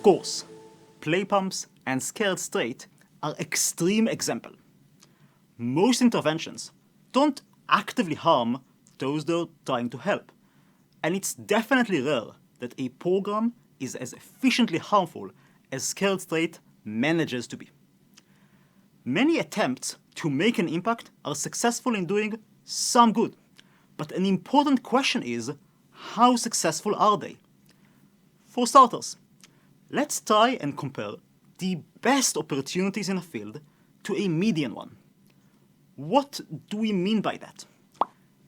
Of course, play pumps and scared straight are extreme examples. Most interventions don't actively harm those they're trying to help, and it's definitely rare that a program is as efficiently harmful as scared straight manages to be. Many attempts to make an impact are successful in doing some good, but an important question is, how successful are they? For starters, let's try and compare the best opportunities in a field to a median one. What do we mean by that?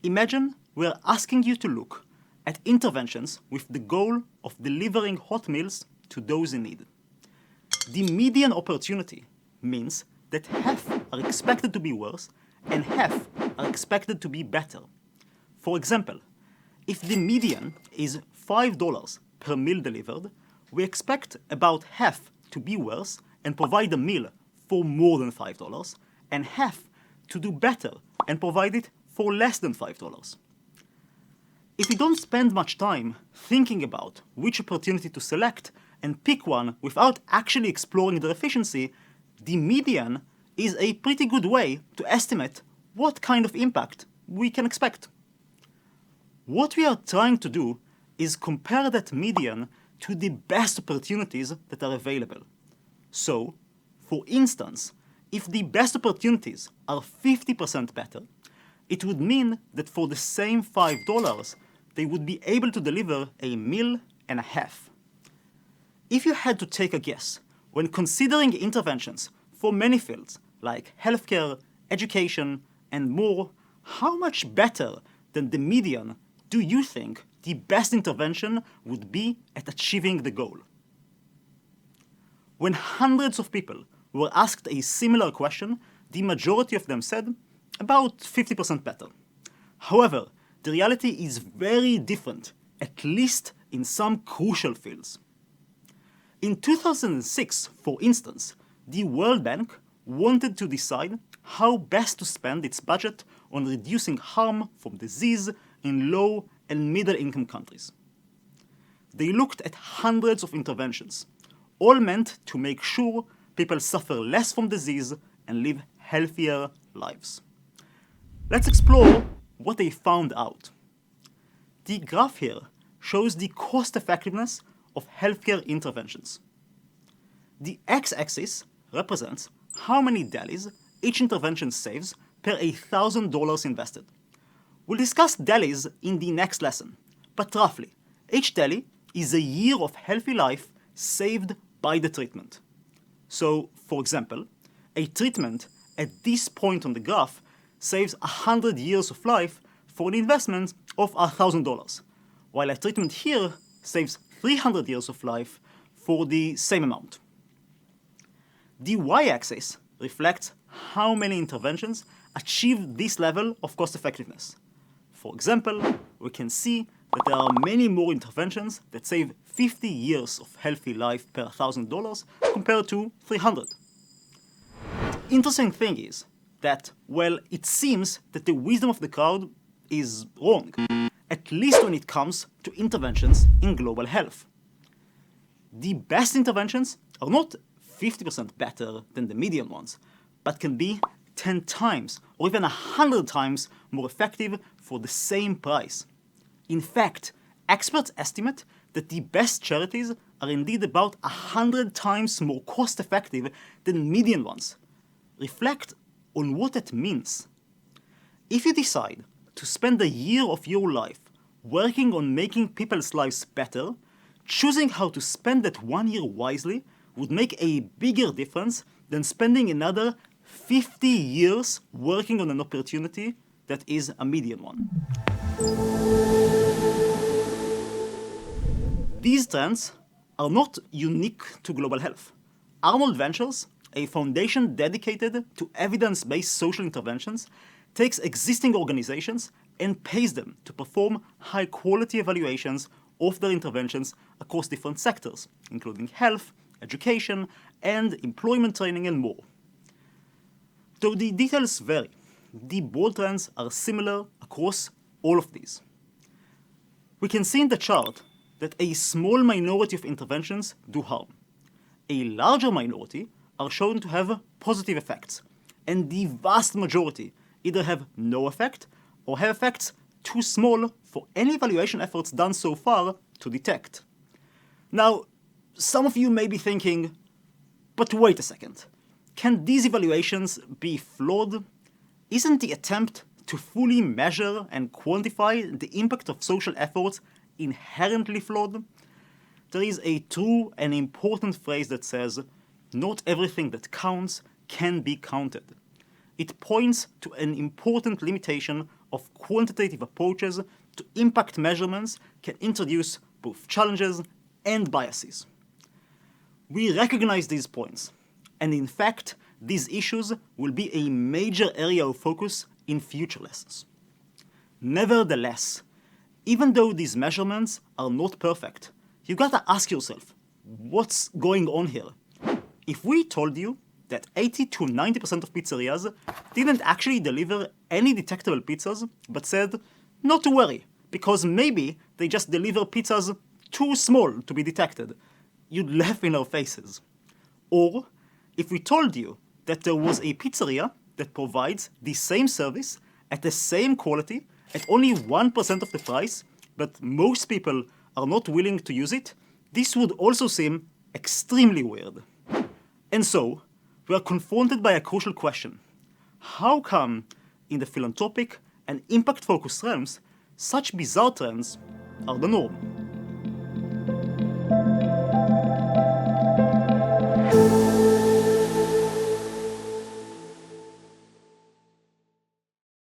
Imagine we're asking you to look at interventions with the goal of delivering hot meals to those in need. The median opportunity means that half are expected to be worse and half are expected to be better. For example, if the median is $5 per meal delivered, we expect about half to be worse and provide a meal for more than $5, and half to do better and provide it for less than $5. If we don't spend much time thinking about which opportunity to select and pick one without actually exploring their efficiency, the median is a pretty good way to estimate what kind of impact we can expect. What we are trying to do is compare that median to the best opportunities that are available. So, for instance, if the best opportunities are 50% better, it would mean that for the same $5, they would be able to deliver a meal and a half. If you had to take a guess, when considering interventions for many fields like healthcare, education, and more, how much better than the median do you think the best intervention would be at achieving the goal? When hundreds of people were asked a similar question, the majority of them said about 50% better. However, the reality is very different, at least in some crucial fields. In 2006, for instance, the World Bank wanted to decide how best to spend its budget on reducing harm from disease in low and middle-income countries. They looked at hundreds of interventions, all meant to make sure people suffer less from disease and live healthier lives. Let's explore what they found out. The graph here shows the cost-effectiveness of healthcare interventions. The x-axis represents how many delis each intervention saves per $1,000 invested. We'll discuss delis in the next lesson, but roughly, each deli is a year of healthy life saved by the treatment. So, for example, a treatment at this point on the graph saves 100 years of life for an investment of $1,000, while a treatment here saves 300 years of life for the same amount. The y-axis reflects how many interventions achieve this level of cost-effectiveness. For example, we can see that there are many more interventions that save 50 years of healthy life per $1,000 compared to 300. The interesting thing is that, well, it seems that the wisdom of the crowd is wrong, at least when it comes to interventions in global health. The best interventions are not 50% better than the median ones, but can be 10 times or even 100 times more effective for the same price. In fact, experts estimate that the best charities are indeed about 100 times more cost-effective than median ones. Reflect on what that means. If you decide to spend a year of your life working on making people's lives better, choosing how to spend that 1 year wisely would make a bigger difference than spending another 50 years working on an opportunity that is a median one. These trends are not unique to global health. Arnold Ventures, a foundation dedicated to evidence-based social interventions, takes existing organizations and pays them to perform high-quality evaluations of their interventions across different sectors, including health, education, and employment training and more. Though the details vary, the broad trends are similar across all of these. We can see in the chart that a small minority of interventions do harm, a larger minority are shown to have positive effects, and the vast majority either have no effect or have effects too small for any evaluation efforts done so far to detect. Now, some of you may be thinking, but wait a second, can these evaluations be flawed? Isn't the attempt to fully measure and quantify the impact of social efforts inherently flawed? There is a true and important phrase that says, not everything that counts can be counted. It points to an important limitation of quantitative approaches to impact measurements can introduce both challenges and biases. We recognize these points, and in fact, these issues will be a major area of focus in future lessons. Nevertheless, even though these measurements are not perfect, you gotta ask yourself, what's going on here? If we told you that 80 to 90% of pizzerias didn't actually deliver any detectable pizzas, but said, not to worry, because maybe they just deliver pizzas too small to be detected, you'd laugh in our faces. Or, if we told you that there was a pizzeria that provides the same service at the same quality at only 1% of the price, but most people are not willing to use it, this would also seem extremely weird. And so, we are confronted by a crucial question. How come, in the philanthropic and impact-focused realms, such bizarre trends are the norm?